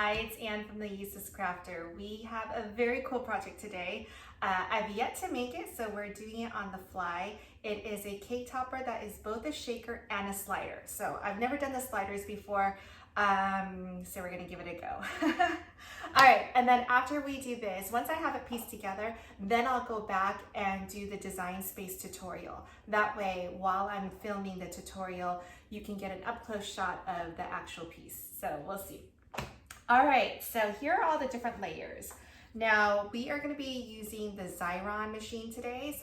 Hi, it's Anne from the Useless Crafter. We have a very cool project today. I've yet to make it, so we're doing it on the fly. It is a cake topper that is both a shaker and a slider. So I've never done the sliders before, so we're gonna give it a go. All right, and then after we do this, once I have it pieced together, then I'll go back and do the design space tutorial. That way, while I'm filming the tutorial, you can get an up-close shot of the actual piece. So we'll see. All right, so here are all the different layers. Now, we are gonna be using the Xyron machine today.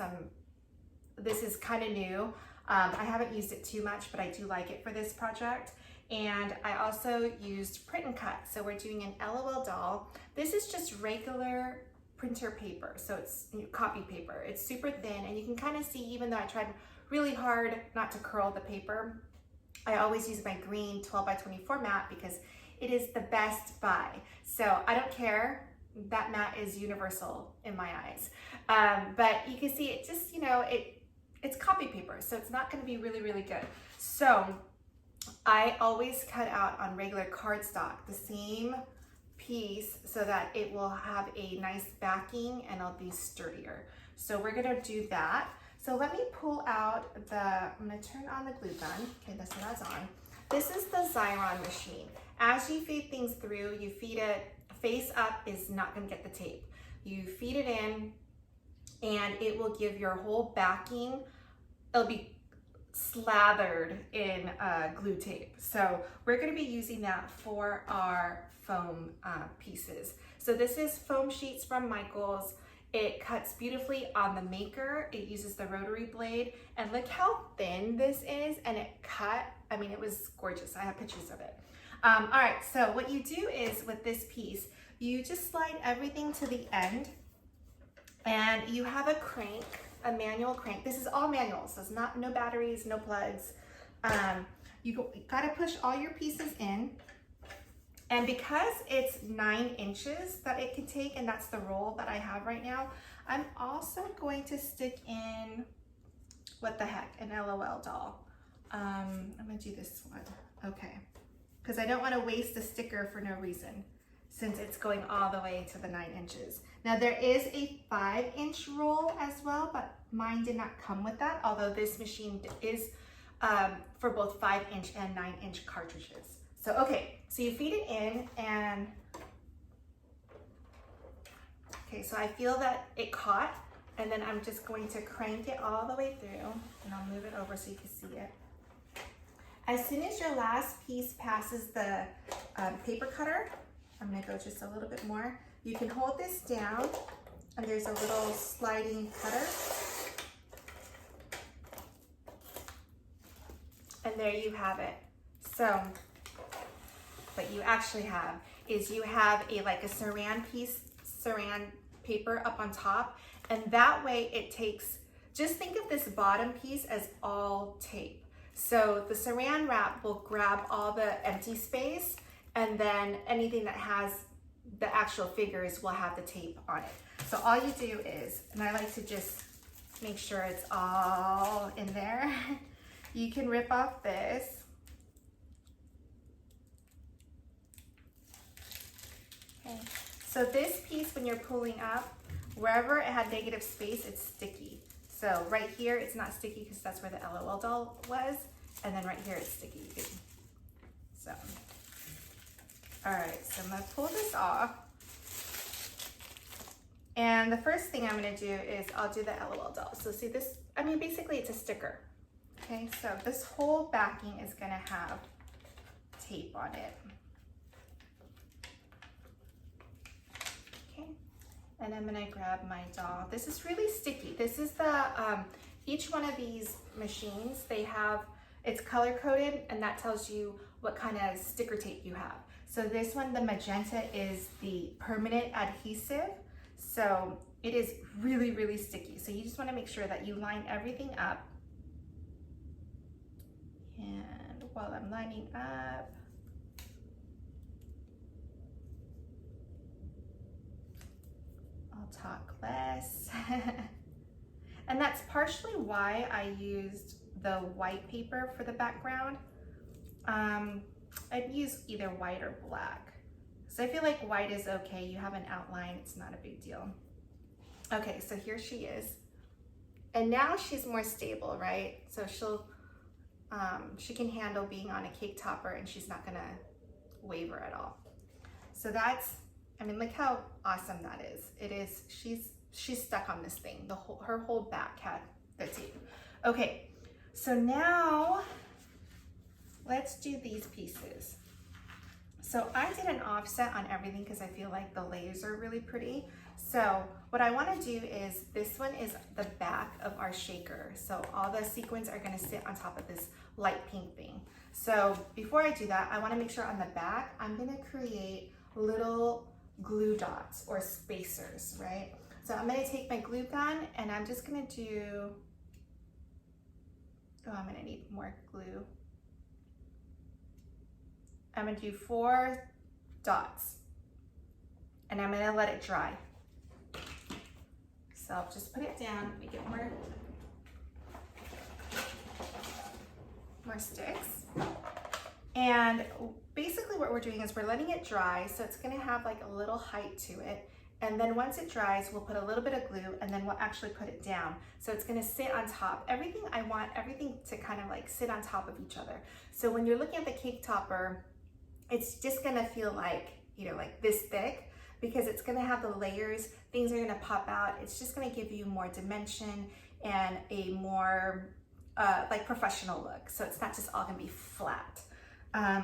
This is kind of new. I haven't used it too much, but I do like it for this project. And I also used print and cut. So we're doing an LOL doll. This is just regular printer paper. So it's copy paper. It's super thin, and you can kind of see, even though I tried really hard not to curl the paper, I always use my green 12 by 24 mat because it is the best buy. So I don't care, that mat is universal in my eyes. But you can see it just, it's copy paper, so it's not gonna be really, really good. So I always cut out on regular cardstock the same piece so that it will have a nice backing and it'll be sturdier. So we're gonna do that. So let me pull out I'm gonna turn on the glue gun. Okay, so that's on. This is the Xyron machine. As you feed things through, you feed it face up is not gonna get the tape. You feed it in and it will give your whole backing, it'll be slathered in glue tape. So we're gonna be using that for our foam pieces. So this is foam sheets from Michaels. It cuts beautifully on the maker. It uses the rotary blade, and look how thin this is, and it cut, I mean, it was gorgeous. I have pictures of it. All right, so what you do is with this piece, you just slide everything to the end, and you have a crank, a manual crank. This is all manual, so it's no batteries, no plugs. You gotta push all your pieces in. And because it's 9 inches that it can take, and that's the roll that I have right now, I'm also going to stick in, what the heck, an LOL doll. I'm gonna do this one, okay. Because I don't wanna waste a sticker for no reason, since it's going all the way to the 9 inches. Now there is a 5-inch roll as well, but mine did not come with that, although this machine is for both 5-inch and 9-inch cartridges. So, okay, so you feed it in and, okay, so I feel that it caught, and then I'm just going to crank it all the way through, and I'll move it over so you can see it. As soon as your last piece passes the paper cutter, I'm gonna go just a little bit more. You can hold this down, and there's a little sliding cutter. And there you have it. So, what you actually have is you have like a saran paper up on top, and that way it takes, just think of this bottom piece as all tape. So the saran wrap will grab all the empty space, and then anything that has the actual figures will have the tape on it. So all you do is, and I like to just make sure it's all in there, you can rip off this. Okay. So this piece, when you're pulling up, wherever it had negative space, it's sticky. So right here, it's not sticky because that's where the LOL doll was. And then right here, it's sticky. So, all right, so I'm gonna pull this off. And the first thing I'm gonna do is I'll do the LOL doll. So see this, I mean, basically it's a sticker. Okay, so this whole backing is gonna have tape on it. And I'm gonna grab my doll. This is really sticky. This is the, each one of these machines, they have, it's color coded, and that tells you what kind of sticker tape you have. So this one, the magenta, is the permanent adhesive. So it is really, really sticky. So you just wanna make sure that you line everything up. And while I'm lining up, I'll talk less. And that's partially why I used the white paper for the background. I'd use either white or black. So I feel like white is okay. You have an outline, it's not a big deal. Okay, so here she is. And now she's more stable, right? So she can handle being on a cake topper and she's not gonna waver at all. So that's, I mean, look how awesome that is. It is, she's stuck on this thing. Her whole back had the tape. Okay, so now let's do these pieces. So I did an offset on everything because I feel like the layers are really pretty. So what I want to do is, this one is the back of our shaker. So all the sequins are going to sit on top of this light pink thing. So before I do that, I want to make sure on the back, I'm going to create little glue dots or spacers, right? So I'm going to take my glue gun and I'm just going to do, oh, I'm going to need more glue. I'm going to do 4 dots and I'm going to let it dry. So I'll just put it down, make it more sticks. And basically what we're doing is we're letting it dry, so it's gonna have like a little height to it. And then once it dries, we'll put a little bit of glue and then we'll actually put it down. So it's gonna sit on top. Everything, I want everything to kind of like sit on top of each other. So when you're looking at the cake topper, it's just gonna feel like, you know, like this thick, because it's gonna have the layers, things are gonna pop out. It's just gonna give you more dimension and a more like professional look. So it's not just all gonna be flat.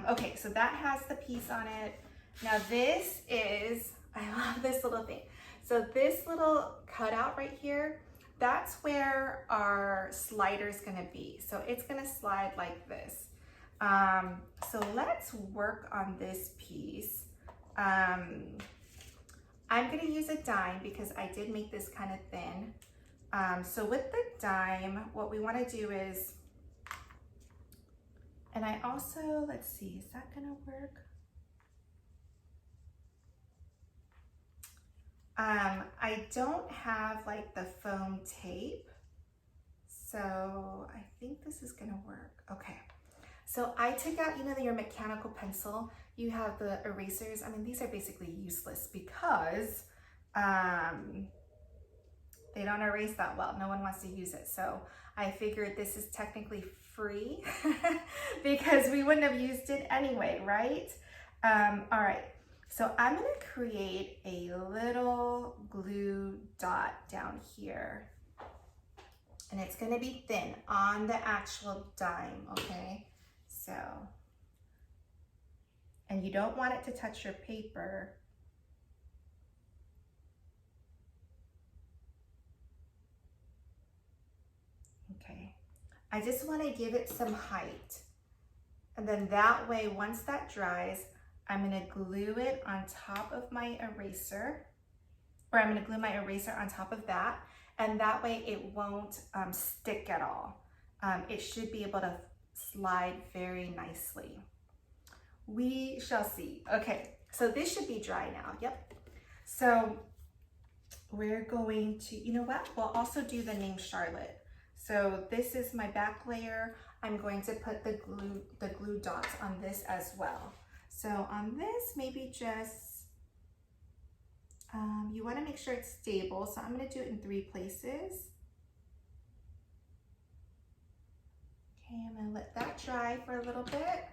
Okay, so that has the piece on it. Now this is, I love this little thing. So this little cutout right here, that's where our slider's gonna be. So it's gonna slide like this. So let's work on this piece. I'm gonna use a dime because I did make this kind of thin. So with the dime, what we wanna do is, and I also, let's see, is that gonna work? I don't have like the foam tape, so I think this is gonna work. Okay, so I took out, you know, your mechanical pencil, you have the erasers. I mean, these are basically useless because they don't erase that well. No one wants to use it. So I figured this is technically free because we wouldn't have used it anyway, right? All right, so I'm gonna create a little glue dot down here. And it's gonna be thin on the actual dime, okay? So, and you don't want it to touch your paper. Okay, I just want to give it some height. And then that way, once that dries, I'm going to glue it on top of my eraser, or I'm going to glue my eraser on top of that. And that way it won't stick at all. It should be able to slide very nicely. We shall see. Okay, so this should be dry now. Yep. So we're going to, you know what? We'll also do the name Charlotte. So this is my back layer. I'm going to put the glue dots on this as well. So on this, maybe just, you want to make sure it's stable. So I'm going to do it in 3 places. Okay, I'm going to let that dry for a little bit.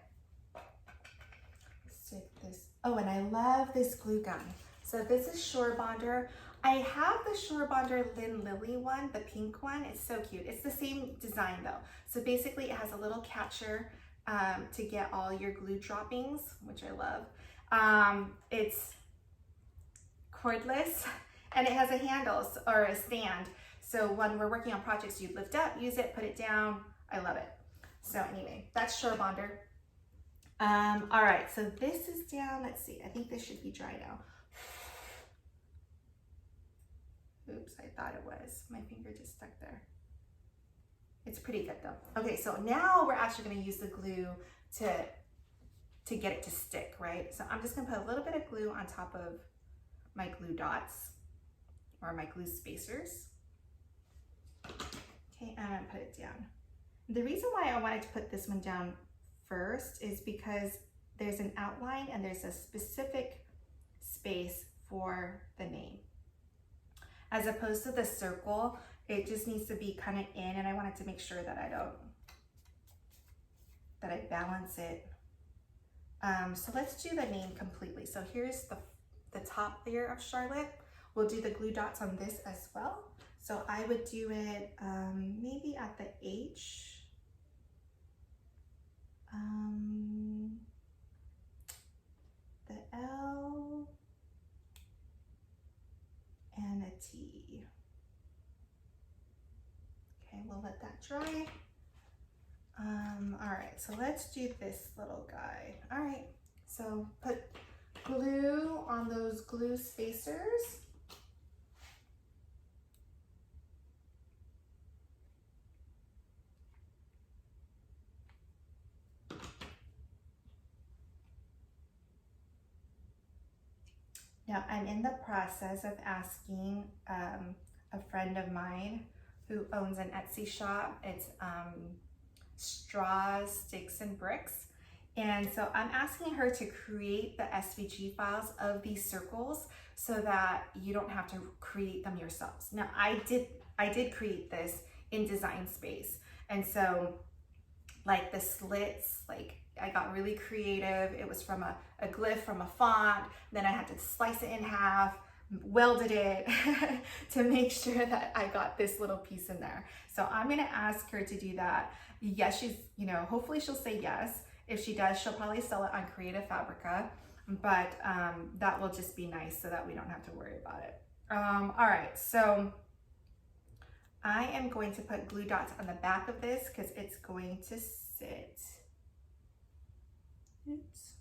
Stick this. Oh, and I love this glue gun. So this is Shore Bonder. I have the Shore Bonder Lynn Lily one, the pink one. It's so cute. It's the same design though. So basically it has a little catcher to get all your glue droppings, which I love. It's cordless and it has a handle or a stand. So when we're working on projects, you lift up, use it, put it down. I love it. So anyway, that's Shore Bonder. All right, so this is down. Let's see, I think this should be dry now. Oops, I thought it was. My finger just stuck there. It's pretty good though. Okay, so now we're actually gonna use the glue to get it to stick, right? So I'm just gonna put a little bit of glue on top of my glue dots or my glue spacers. Okay, and I'm gonna put it down. The reason why I wanted to put this one down first is because there's an outline and there's a specific space for the name. As opposed to the circle, it just needs to be kind of in, and I wanted to make sure that I balance it. So let's do the name completely. So here's the top layer of Charlotte. We'll do the glue dots on this as well. So I would do it maybe at the H. The L and a T. Okay, we'll let that dry. All right, so let's do this little guy. All right, so put glue on those glue spacers. Now I'm in the process of asking a friend of mine who owns an Etsy shop. It's Straws, Sticks, and Bricks. And so I'm asking her to create the SVG files of these circles so that you don't have to create them yourselves. Now I did create this in Design Space. And so like the slits, like I got really creative. It was from a glyph from a font. Then I had to slice it in half, welded it to make sure that I got this little piece in there. So I'm gonna ask her to do that. Yes, she's, hopefully she'll say yes. If she does, she'll probably sell it on Creative Fabrica, but that will just be nice so that we don't have to worry about it. All right, so I am going to put glue dots on the back of this because it's going to sit. Oops.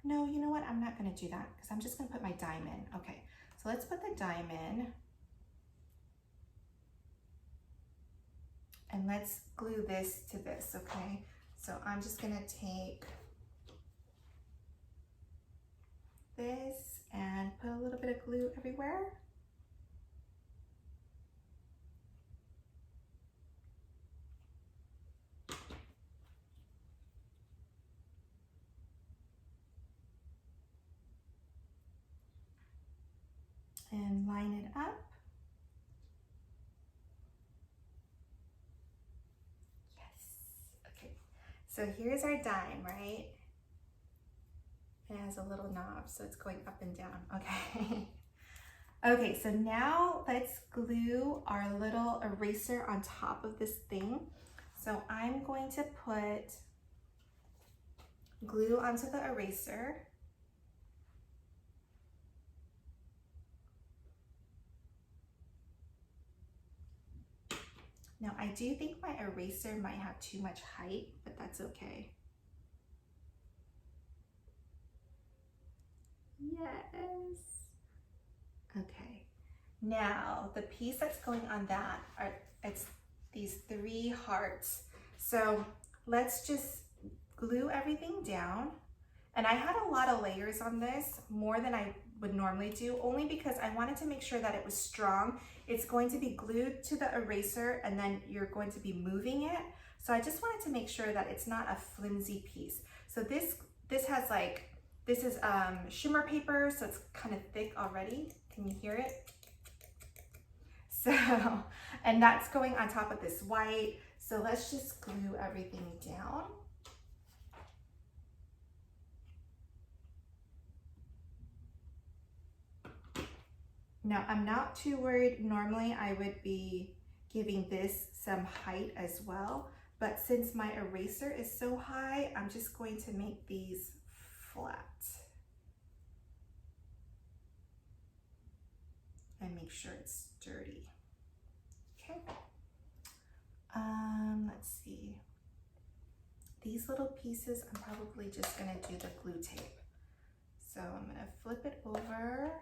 No, you know what? I'm not going to do that because I'm just going to put my dime in. Okay, so let's put the dime in. And let's glue this to this, okay? So I'm just going to take this and put a little bit of glue everywhere. And line it up. Yes, okay. So here's our dime, right? It has a little knob, so it's going up and down, okay. Okay, so now let's glue our little eraser on top of this thing. So I'm going to put glue onto the eraser. Now I do think my eraser might have too much height, but that's okay. Yes. Okay. Now the piece that's going on that it's these 3 hearts. So let's just glue everything down. And I had a lot of layers on this, more than I would normally do, only because I wanted to make sure that it was strong. It's going to be glued to the eraser and then you're going to be moving it. So I just wanted to make sure that it's not a flimsy piece. So this has like, this is shimmer paper, so it's kind of thick already. Can you hear it? So, and that's going on top of this white. So let's just glue everything down. Now, I'm not too worried. Normally, I would be giving this some height as well, but since my eraser is so high, I'm just going to make these flat. And make sure it's sturdy. Okay. Let's see. These little pieces, I'm probably just gonna do the glue tape. So I'm gonna flip it over.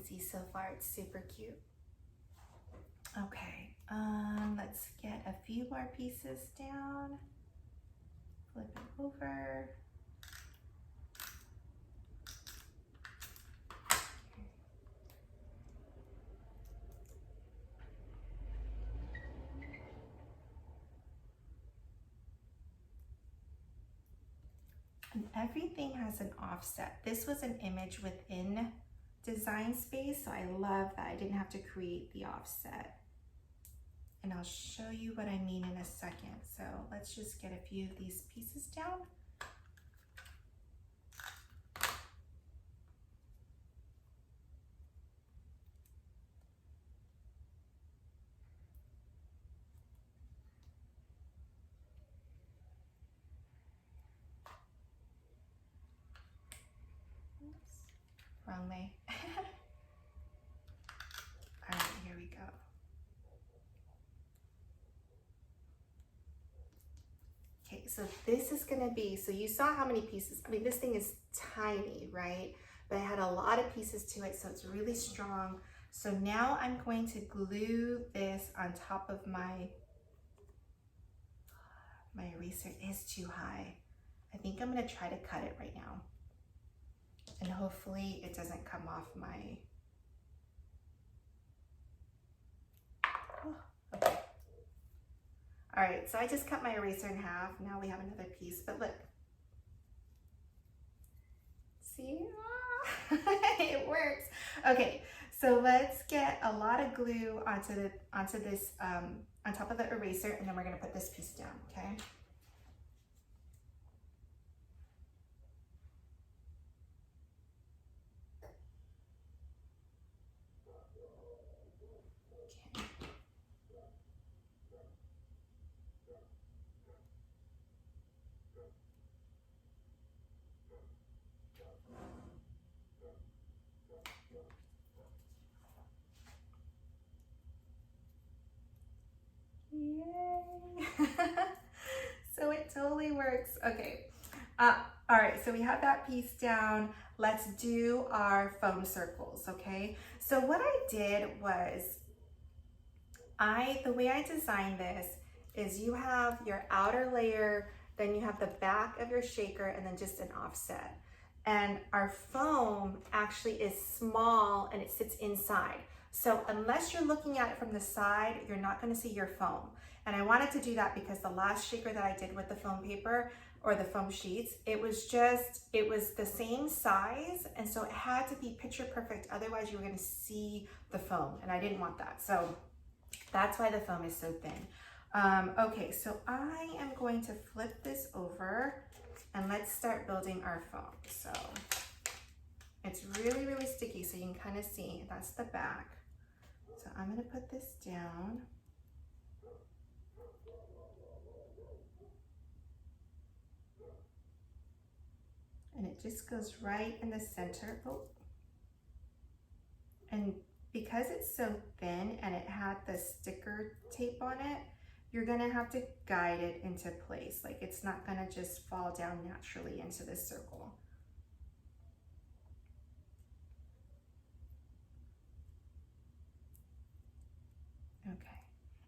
see so far. It's super cute. Okay, let's get a few more pieces down. Flip it over. And everything has an offset. This was an image within Design Space, so I love that I didn't have to create the offset. And I'll show you what I mean in a second. So let's just get a few of these pieces down. Wrong way. All right, here we go. Okay, so this is gonna be, so you saw how many pieces, I mean, this thing is tiny, right? But it had a lot of pieces to it, so it's really strong. So now I'm going to glue this on top of my eraser is too high. I think I'm gonna try to cut it right now. And hopefully it doesn't come off my, okay. All right, so I just cut my eraser in half. Now we have another piece, but look. See, it works. Okay, so let's get a lot of glue onto this, on top of the eraser, and then we're gonna put this piece down, okay? Yay! So it totally works. Okay. All right, so we have that piece down. Let's do our foam circles, okay? So what I did was, the way I designed this is you have your outer layer, then you have the back of your shaker, and then just an offset. And our foam actually is small and it sits inside. So unless you're looking at it from the side, you're not gonna see your foam. And I wanted to do that because the last shaker that I did with the foam paper or the foam sheets, it was the same size. And so it had to be picture perfect. Otherwise you were gonna see the foam and I didn't want that. So that's why the foam is so thin. Okay, so I am going to flip this over and let's start building our foam. So it's really, really sticky, so you can kind of see, that's the back. So I'm gonna put this down. And it just goes right in the center. Oh. And because it's so thin and it had the sticker tape on it, you're gonna have to guide it into place. Like it's not gonna just fall down naturally into this circle. Okay,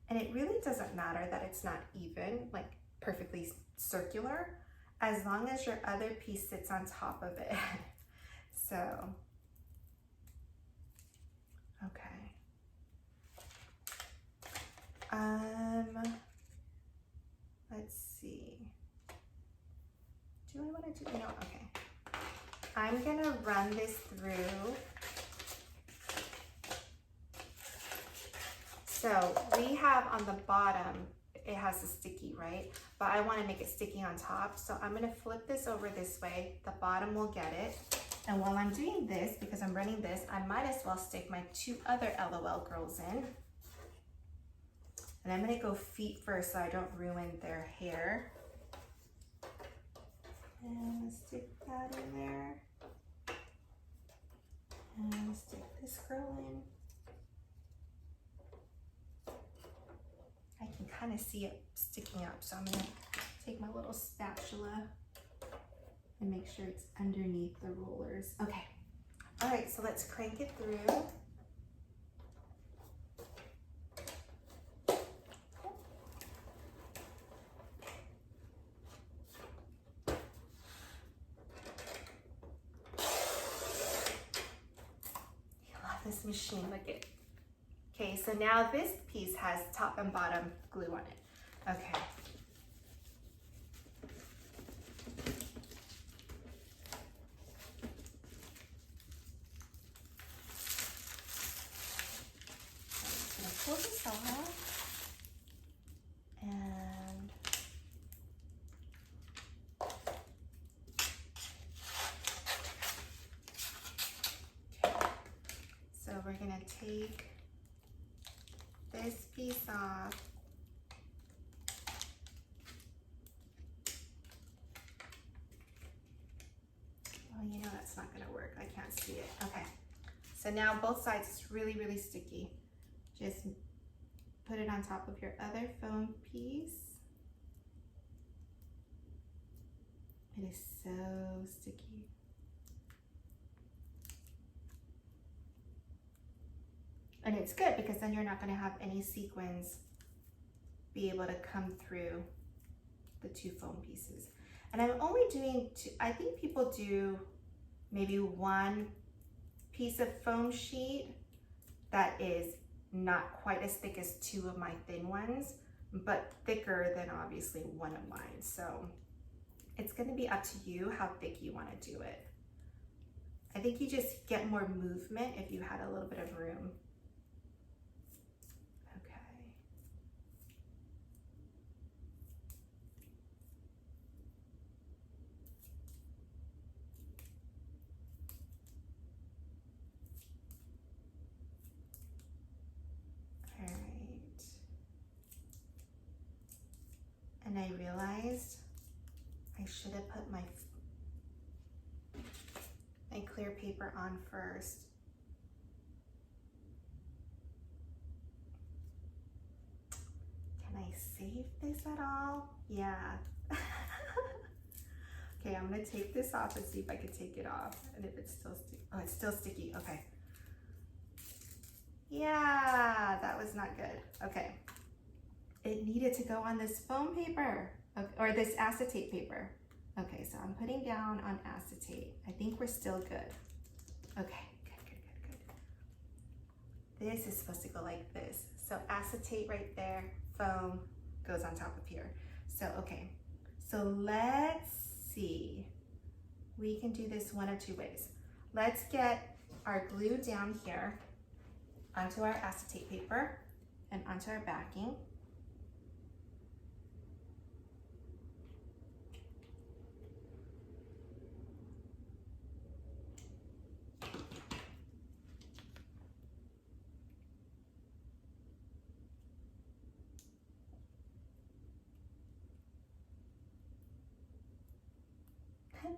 and it really doesn't matter that it's not even, like perfectly circular, as long as your other piece sits on top of it. So, okay. Let's see. Do I want to do, no, okay. I'm gonna run this through. So we have on the bottom, it has a sticky, right? But I want to make it sticky on top. So I'm gonna flip this over this way. The bottom will get it. And while I'm doing this, because I'm running this, I might as well stick my two other LOL girls in. And I'm gonna go feet first so I don't ruin their hair. And stick that in there. And stick this girl in. I can kind of see it sticking up, so I'm gonna take my little spatula and make sure it's underneath the rollers. Okay, All right, so let's crank it through. This machine, look at it. Okay, so now this piece has top and bottom glue on it. Okay. I'm gonna pull this off and so we're gonna take this piece off. Well, you know that's not gonna work. I can't see it. Okay. So now both sides is really, really sticky. Just put it on top of your other foam piece. It is so sticky. And it's good because then you're not going to have any sequins be able to come through the two foam pieces. And I'm only doing two. I think people do maybe one piece of foam sheet that is not quite as thick as two of my thin ones, but thicker than obviously one of mine. So it's going to be up to you how thick you want to do it. I think you just get more movement if you had a little bit of room. And I realized I should have put my clear paper on first. Can I save this at all? Yeah. Okay, I'm gonna take this off and see if I can take it off. And if it's still sticky. Oh, it's still sticky. Okay. Yeah, that was not good. Okay. It needed to go on this foam paper, or this acetate paper. Okay, so I'm putting down on acetate. I think we're still good. Okay, good. This is supposed to go like this. So acetate right there, foam goes on top of here. So, okay, so let's see. We can do this one of two ways. Let's get our glue down here onto our acetate paper and onto our backing.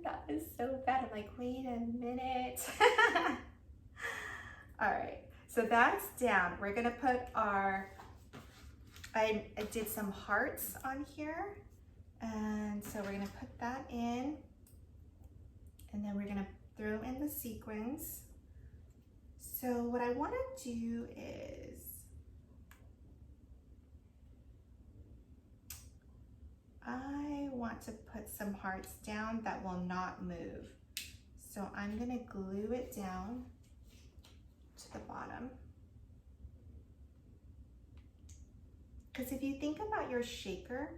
That is so bad. I'm like, wait a minute. All right, so that's down. We're gonna put our, I did some hearts on here. And so we're gonna put that in. And then we're gonna throw in the sequins. So what I wanna do is, I want to put some hearts down that will not move. So I'm gonna glue it down to the bottom. Because if you think about your shaker,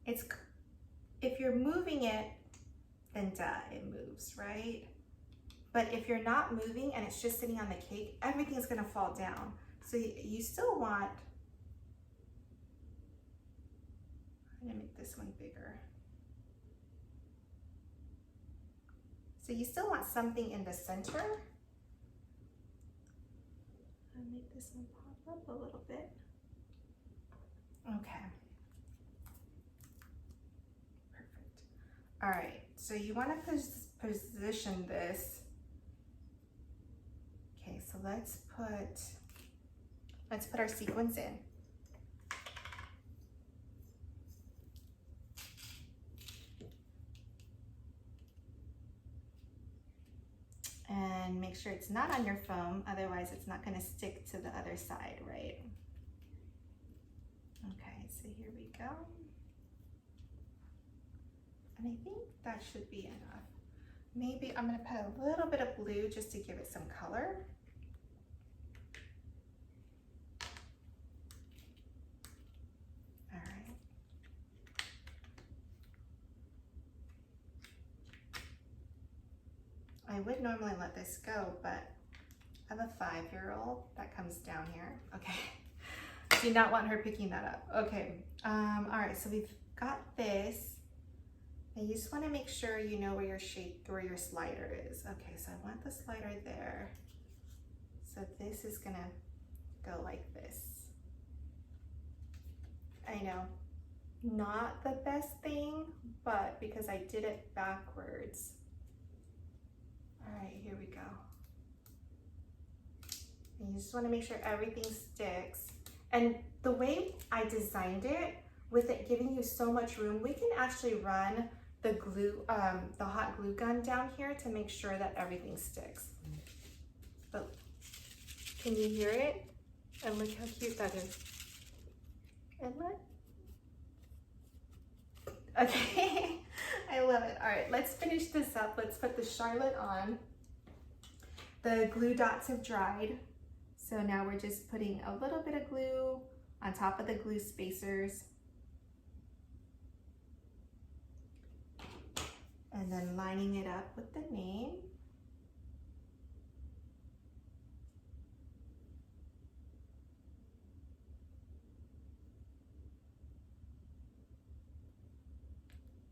if you're moving it, then duh, it moves, right? But if you're not moving and it's just sitting on the cake, everything's gonna fall down. So you still want, I'm gonna make this one bigger. So you still want something in the center. I'll make this one pop up a little bit. Okay. Perfect. All right, so you wanna position this. Okay, so let's put our sequins in. And make sure it's not on your foam, otherwise it's not going to stick to the other side, right? Okay, so here we go. And I think that should be enough. Maybe I'm going to put a little bit of blue just to give it some color. All right. I would normally let this go, but I have a 5-year-old that comes down here. Okay. Do not want her picking that up. Okay. All right, so we've got this. And you just want to make sure you know where your slider is. Okay, so I want the slider there. So this is gonna go like this. I know, not the best thing, but because I did it backwards. All right, here we go. And you just want to make sure everything sticks. And the way I designed it, with it giving you so much room, we can actually run the glue, the hot glue gun down here to make sure that everything sticks. But can you hear it? And look how cute that is. And look. Okay, I love it. All right, let's finish this up. Let's put the Charlotte on. The glue dots have dried. So now we're just putting a little bit of glue on top of the glue spacers. And then lining it up with the name.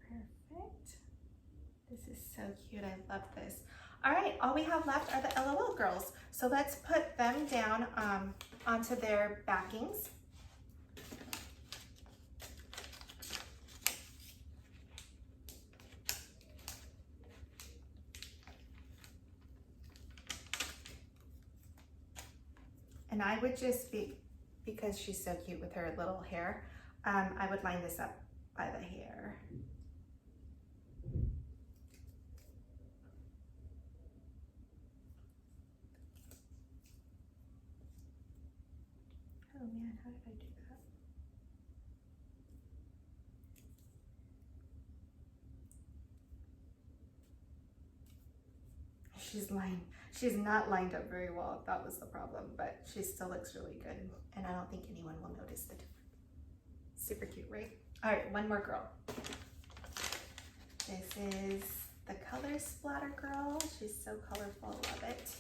Perfect. This is so cute. I love this. All right, all we have left are the LOL girls. So let's put them down onto their backings. And I would just because she's so cute with her little hair, I would line this up by the hair. Oh man, how did I do that? She's not lined up very well. That was the problem, but she still looks really good. And I don't think anyone will notice the difference. Super cute, right? All right, one more girl. This is the color splatter girl. She's so colorful, love it.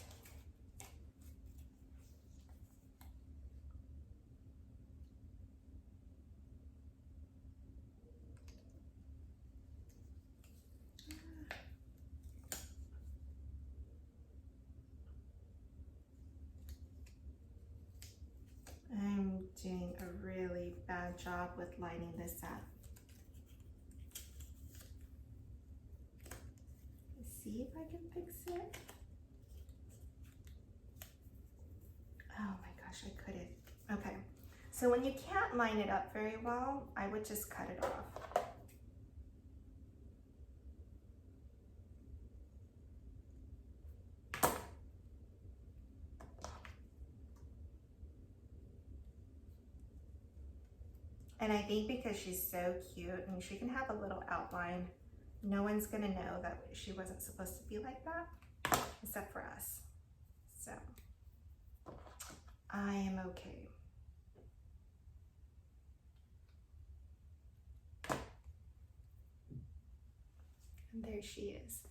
I'm doing a really bad job with lining this up. Let's see if I can fix it. Oh my gosh, I couldn't. Okay, so when you can't line it up very well, I would just cut it off. And I think because she's so cute and she can have a little outline, no one's gonna know that she wasn't supposed to be like that, except for us. So, I am okay. And there she is.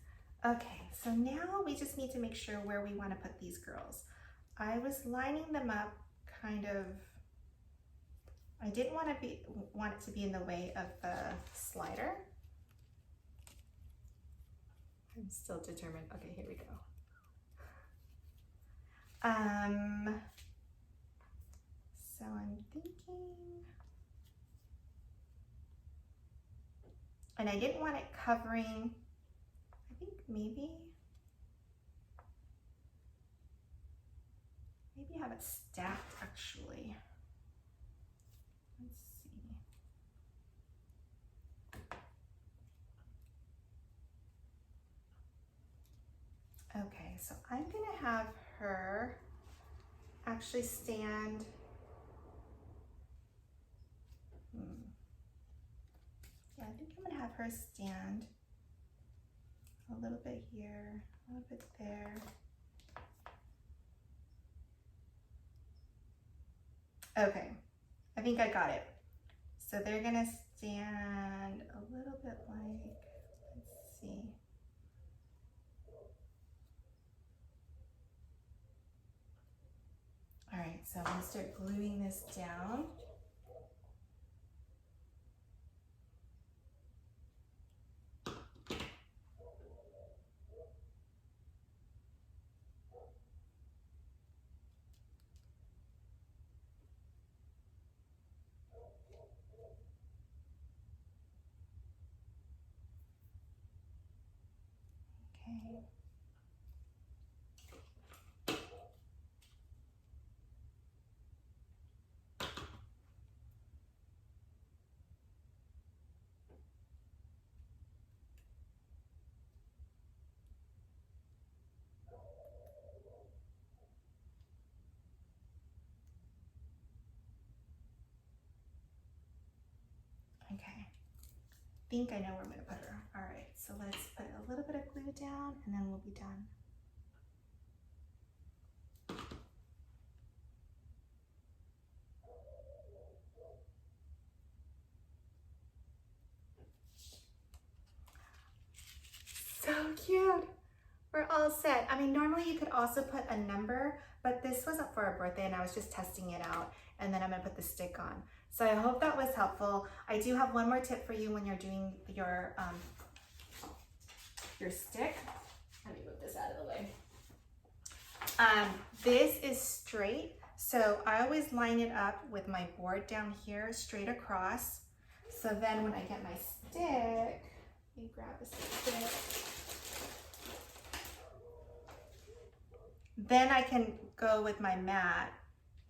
Okay, so now we just need to make sure where we wanna put these girls. I was lining them up kind of, I didn't want it to be in the way of the slider. I'm still determined. Okay, here we go. So I'm thinking, and I didn't want it covering, I think maybe have it stacked actually. Let's see. Okay, so I'm gonna have her actually stand. Yeah, I think I'm gonna have her stand a little bit here, a little bit there. Okay, I think I got it. So they're gonna stand a little bit like, let's see. All right, so I'm gonna start gluing this down. Okay. Okay, I think I know where I'm gonna put her. All right, so let's put a little bit of glue down and then we'll be done. So cute. We're all set. I mean, normally you could also put a number, but this wasn't for a birthday and I was just testing it out. And then I'm gonna put the stick on. So I hope that was helpful. I do have one more tip for you when you're doing your stick. Let me move this out of the way. This is straight. So I always line it up with my board down here, straight across. So then when I get my stick, let me grab the stick. Then I can go with my mat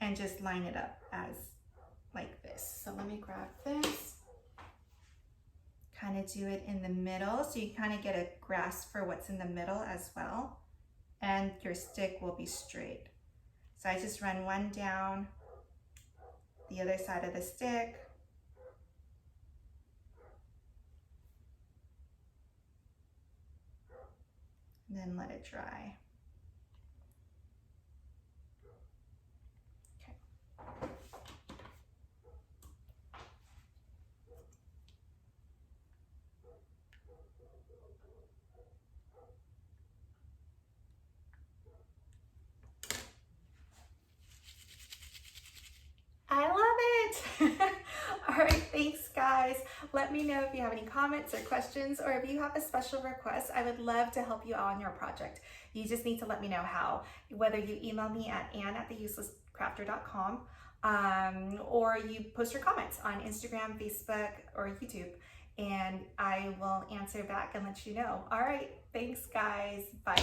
and just line it up as like this. So let me grab this, kind of do it in the middle so you kind of get a grasp for what's in the middle as well. And your stick will be straight. So I just run one down the other side of the stick. And then let it dry. I love it. All right, thanks guys. Let me know if you have any comments or questions, or if you have a special request. I would love to help you out on your project. You just need to let me know how, whether you email me at ann@theuselesscrafter.com or you post your comments on Instagram, Facebook, or YouTube, and I will answer back and let you know. All right, thanks guys, bye.